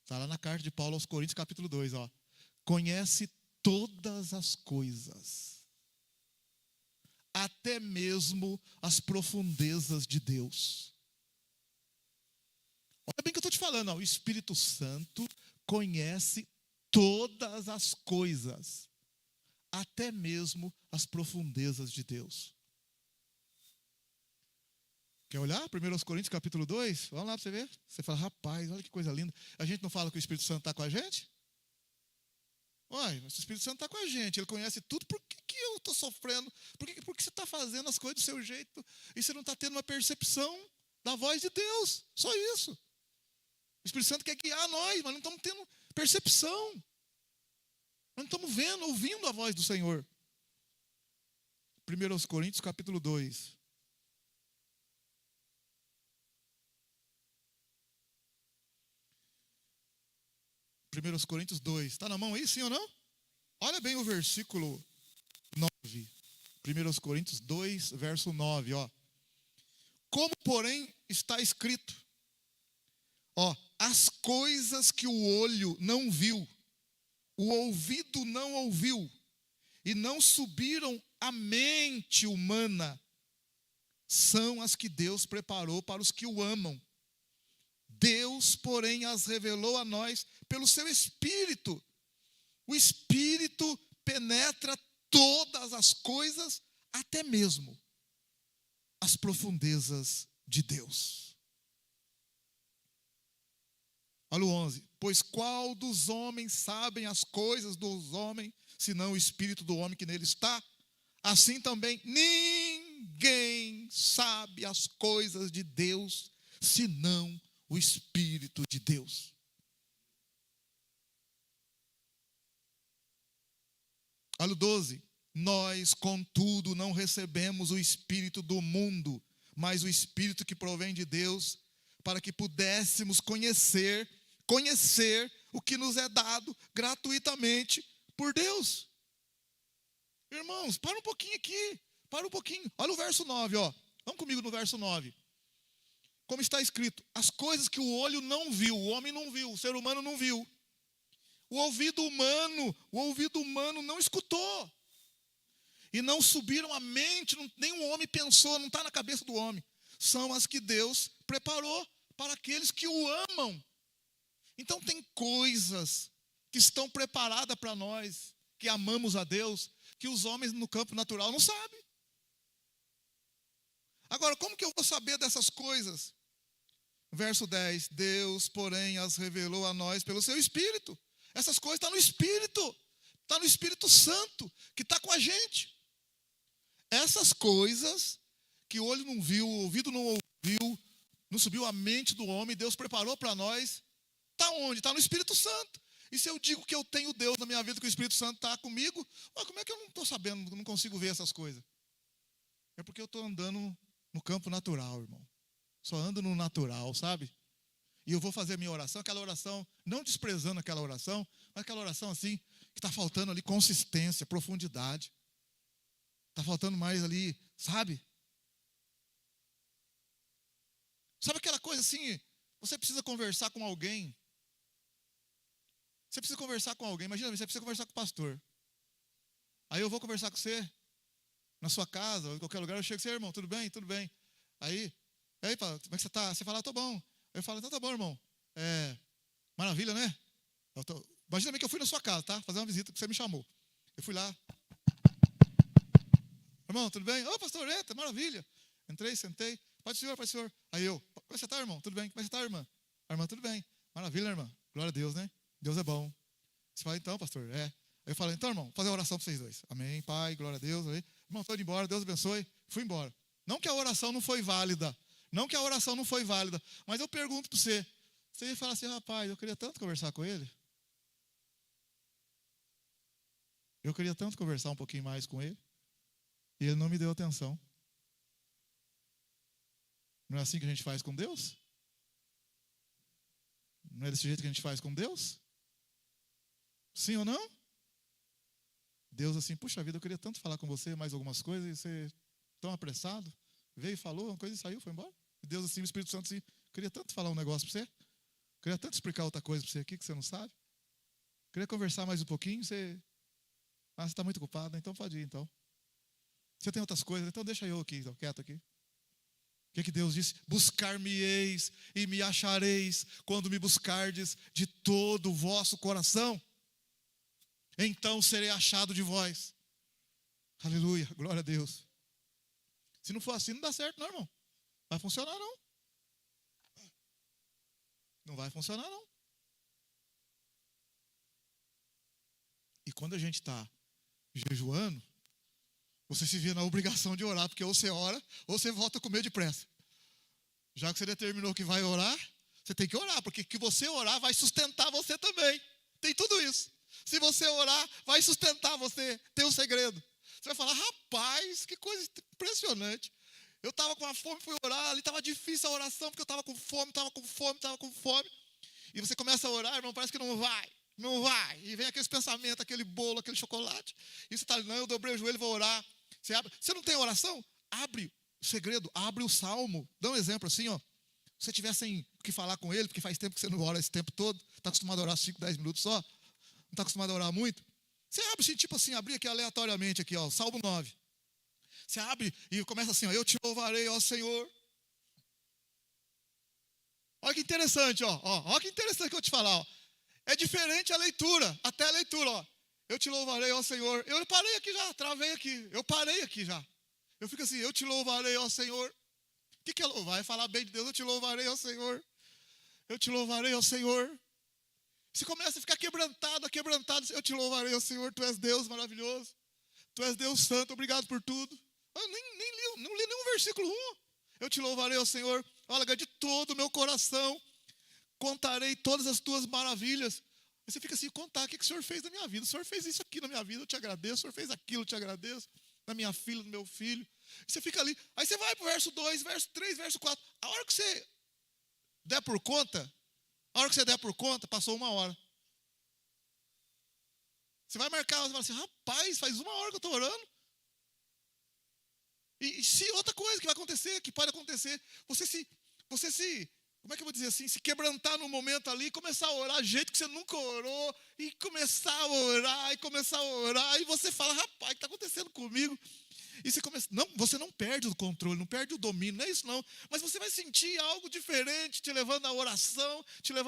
está lá na carta de Paulo aos Coríntios, capítulo 2, conhece todas as coisas, até mesmo as profundezas de Deus. Olha bem o que eu estou te falando, o Espírito Santo conhece todas as coisas, até mesmo as profundezas de Deus. Quer olhar? 1 Coríntios capítulo 2? Vamos lá para você ver. Você fala, rapaz, olha que coisa linda. A gente não fala que o Espírito Santo está com a gente? Olha, o Espírito Santo está com a gente. Ele conhece tudo. Por que eu estou sofrendo? Por que você está fazendo as coisas do seu jeito e você não está tendo uma percepção da voz de Deus? Só isso. O Espírito Santo quer guiar nós, mas não estamos tendo percepção. Nós não estamos vendo, ouvindo a voz do Senhor. 1 Coríntios capítulo 2. Primeiros Coríntios 2. Está na mão aí, sim ou não? Olha bem o versículo 9. 1 Coríntios 2, verso 9. Como, porém, está escrito, as coisas que o olho não viu, o ouvido não ouviu, e não subiram à mente humana, são as que Deus preparou para os que o amam. Deus, porém, as revelou a nós pelo seu Espírito. O Espírito penetra todas as coisas, até mesmo as profundezas de Deus. Olha o 11. Pois qual dos homens sabem as coisas dos homens, senão o Espírito do homem que nele está? Assim também, ninguém ninguém sabe as coisas de Deus, senão o Espírito de Deus. Olha o 12. Nós, contudo, não recebemos o Espírito do mundo, mas o Espírito que provém de Deus, para que pudéssemos conhecer o que nos é dado gratuitamente por Deus. Irmãos, para um pouquinho aqui, para um pouquinho. Olha o verso 9, ó. Vamos comigo no verso 9. Como está escrito, as coisas que o olho não viu, o homem não viu, o ser humano não viu. O ouvido humano não escutou. E não subiram à mente, nenhum homem pensou, não está na cabeça do homem. São as que Deus preparou para aqueles que o amam. Então tem coisas que estão preparadas para nós, que amamos a Deus, que os homens no campo natural não sabem. Agora, como que eu vou saber dessas coisas? Verso 10, Deus, porém, as revelou a nós pelo seu Espírito. Essas coisas estão no Espírito, está no Espírito Santo, que está com a gente. Essas coisas que o olho não viu, o ouvido não ouviu, não subiu à mente do homem, Deus preparou para nós, está onde? Está no Espírito Santo. E se eu digo que eu tenho Deus na minha vida, que o Espírito Santo está comigo, como é que eu não estou sabendo, não consigo ver essas coisas? É porque eu estou andando no campo natural, irmão. Só ando no natural, sabe? E eu vou fazer a minha oração, aquela oração, não desprezando aquela oração, mas aquela oração assim, que está faltando ali consistência, profundidade. Está faltando mais ali, sabe? Sabe aquela coisa assim, você precisa conversar com alguém. Você precisa conversar com alguém, imagina, você precisa conversar com o pastor. Aí eu vou conversar com você, na sua casa, ou em qualquer lugar, eu chego e digo, irmão, tudo bem? Tudo bem. Aí, como é que você está? Você fala, tô bom. Eu falo, então tá bom, irmão. Maravilha, né? Imagina bem que eu fui na sua casa, tá? Fazer uma visita, que você me chamou. Eu fui lá. Irmão, tudo bem? Ô, pastor, maravilha. Entrei, sentei. Pode, senhor. Aí eu, como é que você está, irmão? Tudo bem? Como é que você está, irmã? A irmã, tudo bem. Maravilha, irmã. Glória a Deus, né? Deus é bom. Você fala, então, pastor, Aí eu falo, então, irmão, vou fazer uma oração para vocês dois. Amém, pai, glória a Deus. Aí, irmão, estou indo embora, Deus abençoe. Fui embora. Não que a oração não foi válida. Mas eu pergunto para você. Você fala assim, rapaz, eu queria tanto conversar com ele. Eu queria tanto conversar um pouquinho mais com ele. E ele não me deu atenção. Não é assim que a gente faz com Deus? Não é desse jeito que a gente faz com Deus? Sim ou não? Deus assim, puxa vida, eu queria tanto falar com você mais algumas coisas, e você tão apressado, veio, falou, uma coisa e saiu, foi embora. E Deus assim, o Espírito Santo assim, queria tanto falar um negócio para você, queria tanto explicar outra coisa para você aqui que você não sabe, queria conversar mais um pouquinho, você está muito ocupado, então pode ir, então. Você tem outras coisas, então deixa eu aqui, quieto aqui. O que Deus disse? Buscar-me-eis e me achareis quando me buscardes de todo o vosso coração. Então serei achado de vós. Aleluia, glória a Deus. Se não for assim, não dá certo, não, irmão. Vai funcionar, não. Não vai funcionar, não. E quando a gente está jejuando, você se vê na obrigação de orar, porque ou você ora, ou você volta com medo de pressa. Já que você determinou que vai orar, você tem que orar, porque que você orar vai sustentar você também. Tem tudo isso. Se você orar, vai sustentar você. Tem um segredo. Você vai falar, rapaz, que coisa impressionante. Eu estava com uma fome, fui orar, ali estava difícil a oração, porque eu estava com fome. E você começa a orar, irmão, parece que não vai. E vem aqueles pensamentos, aquele bolo, aquele chocolate. E você está ali, não, eu dobrei o joelho e vou orar. Você não tem oração? Abre o segredo, abre o salmo. Dá um exemplo assim, ó. Se você tiver sem o que falar com ele, porque faz tempo que você não ora esse tempo todo, está acostumado a orar 5, 10 minutos só, não está acostumado a orar muito, você abre assim, tipo assim, abrir aqui aleatoriamente, aqui, ó, Salmo 9. Você abre e começa assim, ó, eu te louvarei, ó Senhor. Olha que interessante, ó. Olha que interessante que eu vou te falar, ó. É diferente a leitura, até a leitura, ó. Eu te louvarei, ó Senhor. Eu parei aqui já, travei aqui. Eu parei aqui já. Eu fico assim, eu te louvarei, ó Senhor. O que é louvar? É falar bem de Deus. Eu te louvarei, ó Senhor. Eu te louvarei, ó Senhor. Você começa a ficar quebrantado. Eu te louvarei, ó Senhor. Tu és Deus maravilhoso. Tu és Deus santo. Obrigado por tudo. Eu nem li não li nenhum versículo 1. Eu te louvarei, ó Senhor, olha, de todo o meu coração, contarei todas as tuas maravilhas. Aí você fica assim, contar o que o Senhor fez na minha vida. O Senhor fez isso aqui na minha vida, eu te agradeço. O Senhor fez aquilo, eu te agradeço. Na minha filha, no meu filho. E você fica ali. Aí você vai para o verso 2, verso 3, verso 4. A hora que você der por conta, passou 1 hora. Você vai marcar, você fala assim, rapaz, faz 1 hora que eu estou orando. E se outra coisa que vai acontecer, que pode acontecer, você se, como é que eu vou dizer assim, se quebrantar no momento ali, começar a orar do jeito que você nunca orou, e começar a orar, e você fala, rapaz, o que está acontecendo comigo? E você começa, não, você não perde o controle, não perde o domínio, não é isso não, mas você vai sentir algo diferente, te levando à oração, você vai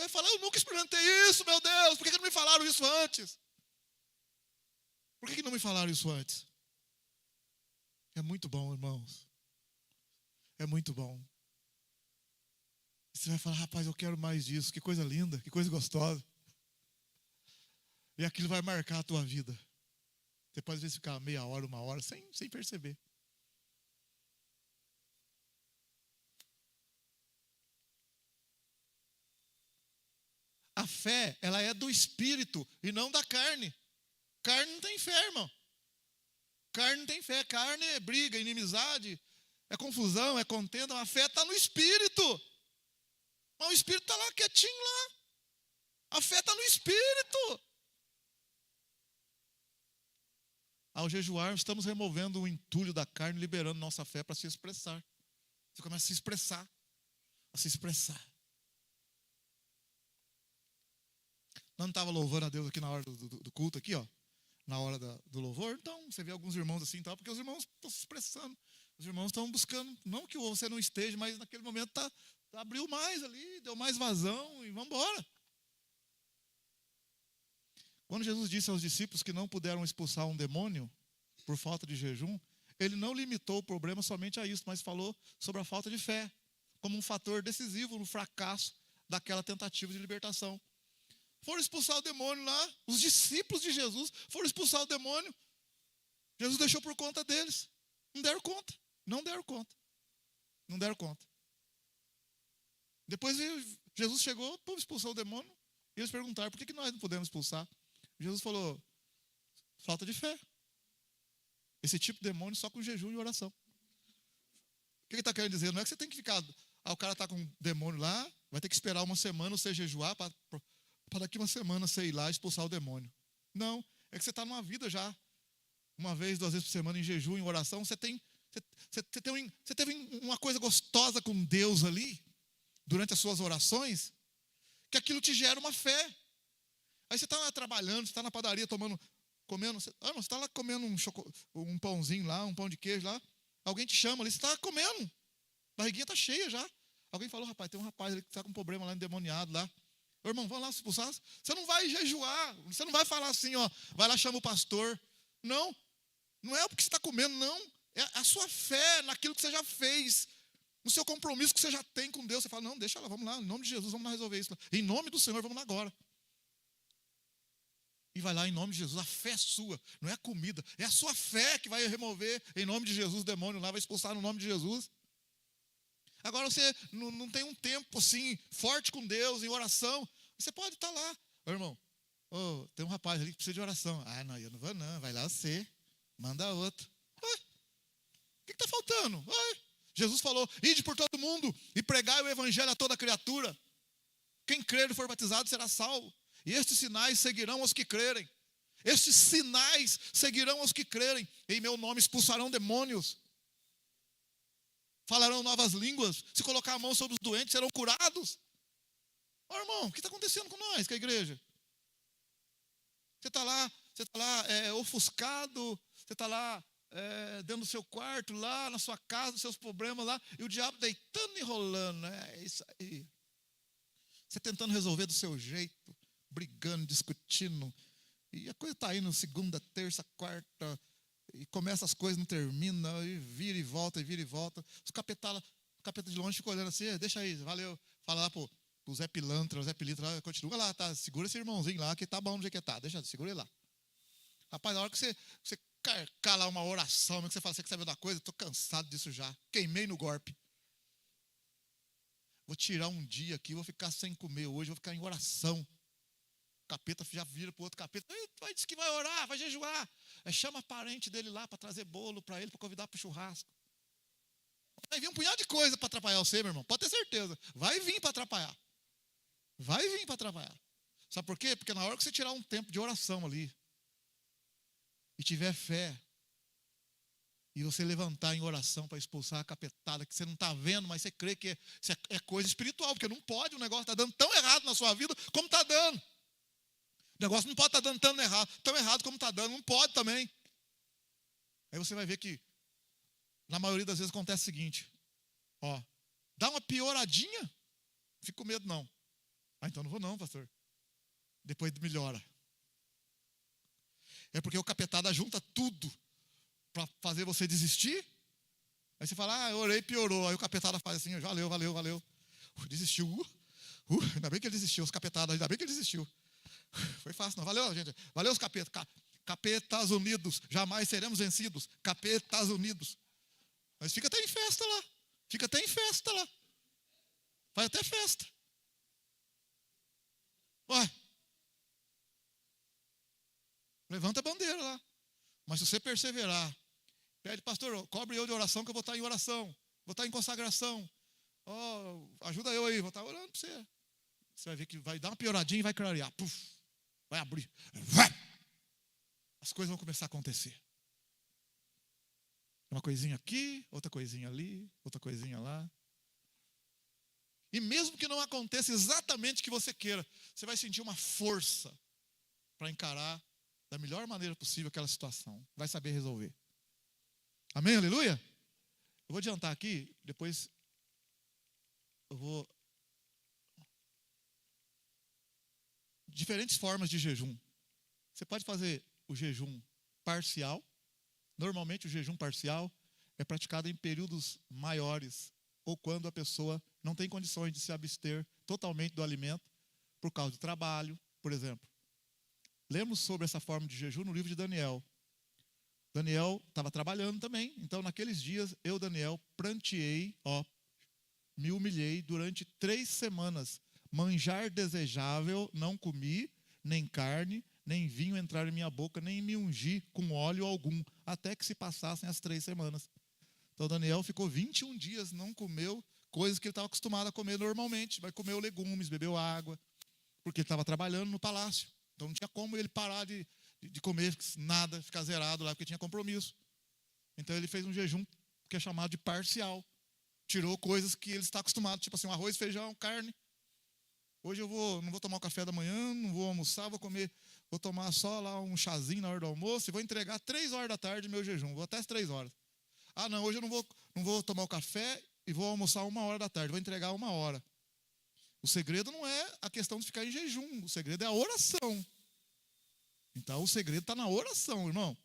falar, eu nunca experimentei isso, meu Deus, por que não me falaram isso antes? Por que não me falaram isso antes? É muito bom, irmãos. É muito bom. Você vai falar, rapaz, eu quero mais disso. Que coisa linda, que coisa gostosa. E aquilo vai marcar a tua vida. Você pode às vezes ficar meia hora, 1 hora, sem perceber. A fé, ela é do espírito e não da carne. Carne não tem fé, irmão. Carne não tem fé. Carne é briga, inimizade, é confusão, é contenda. A fé está no espírito. Mas o espírito está lá, quietinho lá. A fé está no espírito. Ao jejuar, estamos removendo o entulho da carne, liberando nossa fé para se expressar. Você começa a se expressar. Não estava louvando a Deus aqui na hora do culto, aqui, ó. Na hora do louvor, então você vê alguns irmãos assim, tal, porque os irmãos estão se expressando, os irmãos estão buscando, não que você não esteja, mas naquele momento abriu mais ali, deu mais vazão e vamos embora. Quando Jesus disse aos discípulos que não puderam expulsar um demônio por falta de jejum, ele não limitou o problema somente a isso, mas falou sobre a falta de fé, como um fator decisivo no fracasso daquela tentativa de libertação. Foram expulsar o demônio lá, os discípulos de Jesus foram expulsar o demônio. Jesus deixou por conta deles. Não deram conta. Depois Jesus chegou, expulsou o demônio. E eles perguntaram, por que nós não podemos expulsar? Jesus falou, falta de fé. Esse tipo de demônio só com jejum e oração. O que ele está querendo dizer? Não é que você tem que ficar, o cara está com um demônio lá, vai ter que esperar 1 semana você jejuar para daqui 1 semana você ir lá expulsar o demônio. Não, é que você está numa vida já, 1 vez, 2 vezes por semana em jejum, em oração, você teve uma coisa gostosa com Deus ali, durante as suas orações, que aquilo te gera uma fé. Aí você está lá trabalhando, você está na padaria comendo, você está lá comendo um pãozinho lá, um pão de queijo lá, alguém te chama ali, você está comendo, a barriguinha está cheia já. Alguém falou, rapaz, tem um rapaz ali que está com um problema lá, endemoniado lá. Ô, irmão, vamos lá expulsar. Você não vai jejuar, você não vai falar assim, ó, vai lá, chama o pastor. Não é porque você está comendo, não. É a sua fé naquilo que você já fez, no seu compromisso que você já tem com Deus. Você fala, não, deixa lá, vamos lá, em nome de Jesus, vamos lá resolver isso. Em nome do Senhor, vamos lá agora. E vai lá em nome de Jesus, a fé é sua, não é a comida, é a sua fé que vai remover em nome de Jesus o demônio lá, vai expulsar no nome de Jesus. Agora você não tem um tempo assim, forte com Deus, em oração, você pode estar lá. Ô, irmão, tem um rapaz ali que precisa de oração. Ah, não, eu não vou não, vai lá você, manda outro. O que está faltando? Jesus falou, ide por todo mundo e pregai o evangelho a toda criatura. Quem crer e for batizado será salvo. E estes sinais seguirão aos que crerem. Estes sinais seguirão aos que crerem. Em meu nome expulsarão demônios. Falarão novas línguas. Se colocar a mão sobre os doentes, serão curados. Irmão, o que está acontecendo com nós, com a igreja? Você está lá ofuscado, você está lá dentro do seu quarto, lá na sua casa, os seus problemas lá, e o diabo deitando e rolando. É isso aí. Você tentando resolver do seu jeito, brigando, discutindo, e a coisa está indo segunda, terça, quarta, e começa as coisas, não termina, e vira e volta. Os capeta de longe ficam olhando assim, deixa aí, valeu. Fala lá pro Zé Pilantra, o Zé Pilintra, lá, continua lá, tá, segura esse irmãozinho lá, que tá bom do jeito que tá, segura ele lá. Rapaz, na hora que você carcar lá uma oração, que você fala, você quer saber da coisa? Estou cansado disso já. Queimei no golpe. Vou tirar um dia aqui, vou ficar sem comer hoje, vou ficar em oração. O capeta já vira para o outro capeta. Vai dizer que vai orar, vai jejuar. Chama parente dele lá para trazer bolo para ele, para convidar para o churrasco. Vai vir um punhado de coisa para atrapalhar você, meu irmão. Pode ter certeza. Vai vir para atrapalhar. Vai vir para atrapalhar. Sabe por quê? Porque na hora que você tirar um tempo de oração ali, e tiver fé, e você levantar em oração para expulsar a capetada, que você não está vendo, mas você crê que é coisa espiritual, porque não pode, o negócio está dando tão errado na sua vida como está dando. O negócio não pode estar dando tão errado como está dando, não pode também. Aí você vai ver que, na maioria das vezes, acontece o seguinte: ó, dá uma pioradinha, não fico com medo não. Então não vou não, pastor. Depois melhora. É porque o capetada junta tudo para fazer você desistir. Aí você fala, eu orei, piorou. Aí o capetada faz assim, valeu. Desistiu. Ainda bem que ele desistiu, os capetadas, ainda bem que ele desistiu. Foi fácil, não. Valeu, gente. Valeu os capetas. Capetas unidos, jamais seremos vencidos. Capetas unidos. Mas fica até em festa lá. Faz até festa. Ué. Levanta a bandeira lá. Mas se você perseverar, pede, pastor, cobre eu de oração, que eu vou estar em oração. Vou estar em consagração. Ajuda eu aí, vou estar orando para você. Você vai ver que vai dar uma pioradinha e vai clarear. Puf, vai abrir. As coisas vão começar a acontecer. Uma coisinha aqui, outra coisinha ali, outra coisinha lá. E mesmo que não aconteça exatamente o que você queira, você vai sentir uma força para encarar da melhor maneira possível aquela situação. Vai saber resolver. Amém? Aleluia? Eu vou adiantar aqui, depois eu vou... Diferentes formas de jejum. Você pode fazer o jejum parcial. Normalmente o jejum parcial é praticado em períodos maiores, ou quando a pessoa não tem condições de se abster totalmente do alimento por causa do trabalho, por exemplo. Lemos sobre essa forma de jejum no livro de Daniel. Daniel estava trabalhando também, então naqueles dias eu, Daniel, pranteei, me humilhei durante 3 semanas. Manjar desejável não comi, nem carne, nem vinho entrar em minha boca, nem me ungi com óleo algum, até que se passassem as 3 semanas. Então Daniel ficou 21 dias, não comeu coisas que ele estava acostumado a comer normalmente. Vai comer legumes, bebeu água, porque ele estava trabalhando no palácio. Então não tinha como ele parar de comer nada, ficar zerado lá, porque tinha compromisso. Então ele fez um jejum que é chamado de parcial. Tirou coisas que ele está acostumado, tipo assim, um arroz, feijão, carne. Hoje eu não vou tomar o café da manhã, não vou almoçar, vou tomar só lá um chazinho na hora do almoço e vou entregar 3 horas da tarde meu jejum, vou até as 3 horas. Não, hoje eu não vou tomar o café e vou almoçar 1 hora da tarde, vou entregar 1 hora. O segredo não é a questão de ficar em jejum, o segredo é a oração. Então o segredo está na oração, irmão.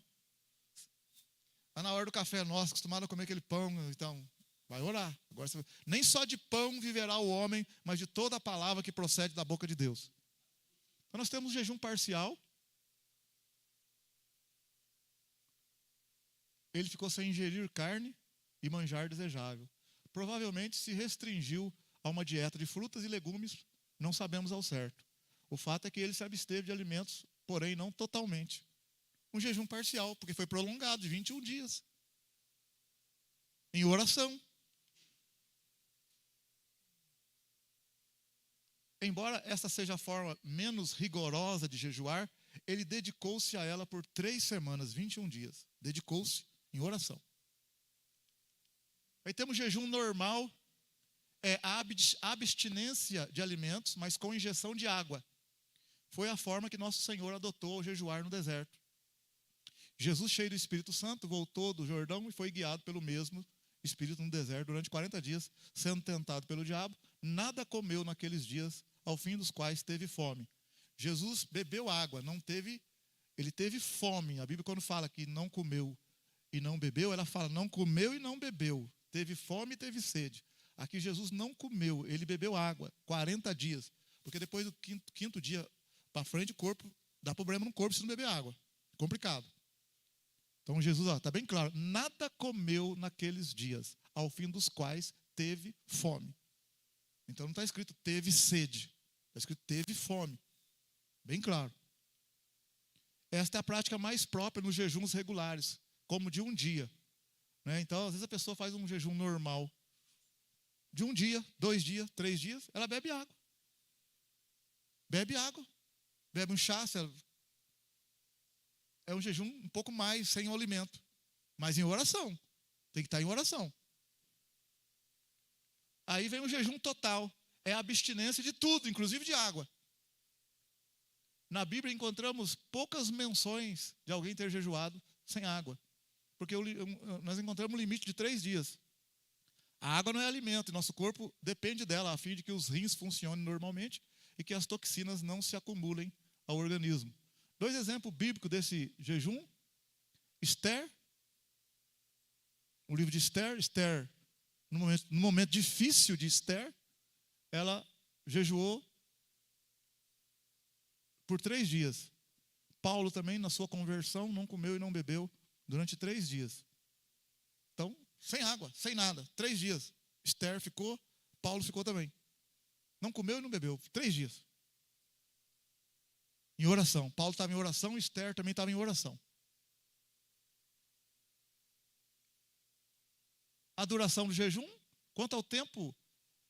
Está na hora do café nosso, acostumado a comer aquele pão, então vai orar. Agora nem só de pão viverá o homem, mas de toda a palavra que procede da boca de Deus. Então nós temos jejum parcial. Ele ficou sem ingerir carne e manjar desejável. Provavelmente se restringiu a uma dieta de frutas e legumes, não sabemos ao certo. O fato é que ele se absteve de alimentos, porém não totalmente. Um jejum parcial, porque foi prolongado de 21 dias. Em oração. Embora essa seja a forma menos rigorosa de jejuar, ele dedicou-se a ela por 3 semanas, 21 dias. Dedicou-se em oração. Aí temos jejum normal, a abstinência de alimentos, mas com injeção de água. Foi a forma que nosso Senhor adotou ao jejuar no deserto. Jesus, cheio do Espírito Santo, voltou do Jordão e foi guiado pelo mesmo Espírito no deserto durante 40 dias, sendo tentado pelo diabo. Nada comeu naqueles dias, ao fim dos quais teve fome. Jesus bebeu água, ele teve fome. A Bíblia, quando fala que não comeu e não bebeu, ela fala não comeu e não bebeu. Teve fome e teve sede. Aqui Jesus não comeu, ele bebeu água, 40 dias. Porque depois do quinto dia para frente, o corpo dá problema no corpo se não beber água. Complicado. Então Jesus, está bem claro, nada comeu naqueles dias, ao fim dos quais teve fome. Então não está escrito teve sede, está escrito teve fome. Bem claro. Esta é a prática mais própria nos jejuns regulares, como de um dia. Né? Então, às vezes a pessoa faz um jejum normal. De um dia, 2 dias, 3 dias, ela bebe água. Bebe água. Bebe um chá. É um jejum um pouco mais sem o alimento. Mas em oração. Tem que estar em oração. Aí vem o jejum total. É a abstinência de tudo, inclusive de água. Na Bíblia encontramos poucas menções de alguém ter jejuado sem água. Porque nós encontramos um limite de 3 dias. A água não é alimento, e nosso corpo depende dela, a fim de que os rins funcionem normalmente e que as toxinas não se acumulem ao organismo. 2 exemplos bíblicos desse jejum. Esther, o livro de Esther. Esther, no momento difícil de Esther, ela jejuou por 3 dias. Paulo também, na sua conversão, não comeu e não bebeu durante 3 dias. Então, sem água, sem nada, 3 dias. Esther ficou, Paulo ficou também. Não comeu e não bebeu, 3 dias. Em oração. Paulo estava em oração, Esther também estava em oração. A duração do jejum, quanto ao tempo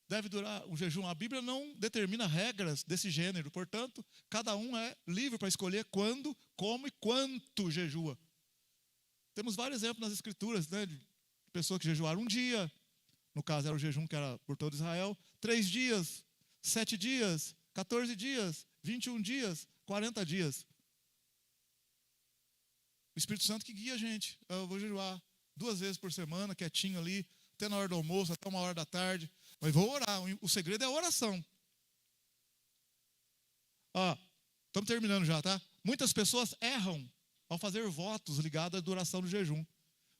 deve durar o jejum, a Bíblia não determina regras desse gênero. Portanto, cada um é livre para escolher quando, como e quanto jejua. Temos vários exemplos nas Escrituras, né, de pessoas que jejuaram um dia. No caso, era o jejum que era por todo Israel. 3 dias, 7 dias, 14 dias, 21 dias, 40 dias. O Espírito Santo que guia a gente. Eu vou jejuar 2 vezes por semana, quietinho ali, até na hora do almoço, até 1h da tarde. Mas vou orar. O segredo é a oração. Estamos terminando já, tá? Muitas pessoas erram ao fazer votos ligados à duração do jejum.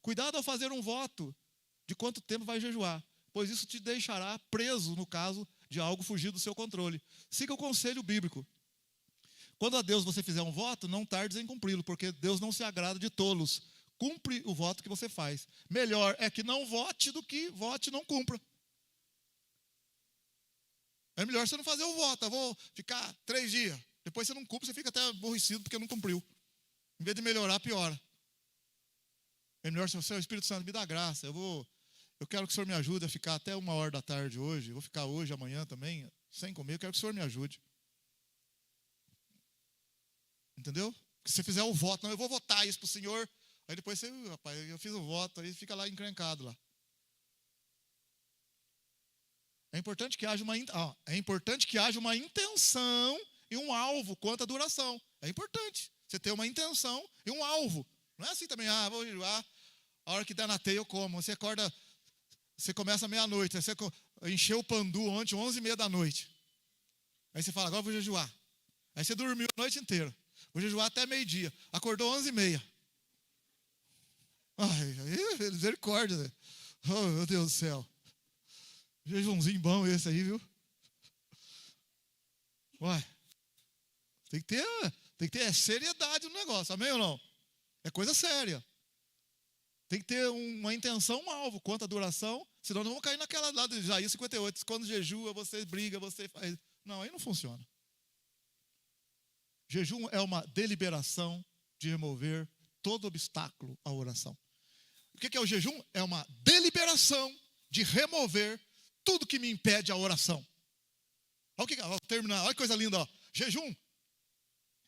Cuidado ao fazer um voto de quanto tempo vai jejuar, pois isso te deixará preso no caso de algo fugir do seu controle. Siga o conselho bíblico. Quando a Deus você fizer um voto, não tardes em cumpri-lo, porque Deus não se agrada de tolos. Cumpre o voto que você faz. Melhor é que não vote do que vote e não cumpra. É melhor você não fazer o voto. Eu vou ficar 3 dias. Depois você não cumpre, você fica até aborrecido porque não cumpriu. Em vez de melhorar, piora. É melhor se o Espírito Santo me dá graça. Eu quero que o Senhor me ajude a ficar até 1h da tarde hoje. Vou ficar hoje, amanhã também, sem comer. Eu quero que o Senhor me ajude. Entendeu? Se você fizer o voto, não, eu vou votar isso para o Senhor. Aí depois você, rapaz, eu fiz o voto, aí fica lá encrencado lá. É importante que haja uma intenção e um alvo quanto à duração. É importante você ter uma intenção e um alvo. Não é assim também, vou jejuar, a hora que der na teia eu como. Você acorda, você começa meia-noite, você encheu o pandu ontem, 11h30 da noite. Aí você fala, agora eu vou jejuar. Aí você dormiu a noite inteira. Vou jejuar até meio-dia. Acordou 11h30. Ai, misericórdia, né? Oh, meu Deus do céu. Jejumzinho bom esse aí, viu? Uai, tem que ter seriedade no negócio, amém ou não? É coisa séria. Tem que ter uma intenção, um alvo quanto à duração, senão não vão cair naquela lá de Isaías 58, quando jejua, você briga, você faz. Não, aí não funciona. Jejum é uma deliberação de remover todo obstáculo à oração. O que é o jejum? É uma deliberação de remover tudo que me impede a oração. Olha terminar, olha que coisa linda. Jejum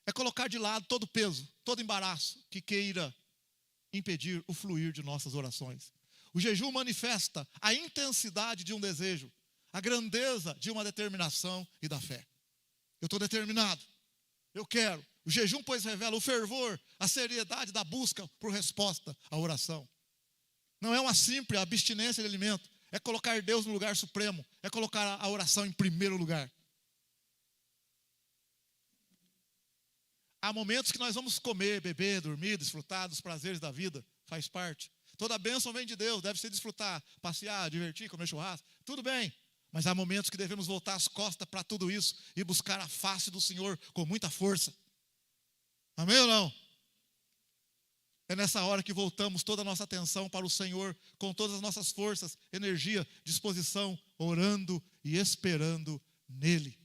é colocar de lado todo peso, todo embaraço que queira impedir o fluir de nossas orações. O jejum manifesta a intensidade de um desejo, a grandeza de uma determinação e da fé. Eu estou determinado, eu quero. O jejum, pois, revela o fervor, a seriedade da busca por resposta à oração. Não é uma simples abstinência de alimento, é colocar Deus no lugar supremo, é colocar a oração em primeiro lugar. Há momentos que nós vamos comer, beber, dormir, desfrutar dos prazeres da vida, faz parte. Toda bênção vem de Deus, deve ser desfrutar, passear, divertir, comer churrasco, tudo bem. Mas há momentos que devemos voltar as costas para tudo isso e buscar a face do Senhor com muita força. Amém ou não? É nessa hora que voltamos toda a nossa atenção para o Senhor, com todas as nossas forças, energia, disposição, orando e esperando nele.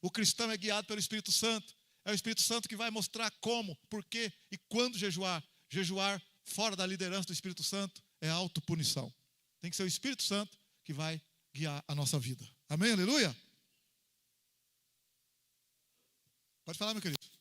O cristão é guiado pelo Espírito Santo. É o Espírito Santo que vai mostrar como, por quê e quando jejuar. Jejuar fora da liderança do Espírito Santo é autopunição. Tem que ser o Espírito Santo que vai guiar a nossa vida. Amém? Aleluia? Pode falar, meu querido.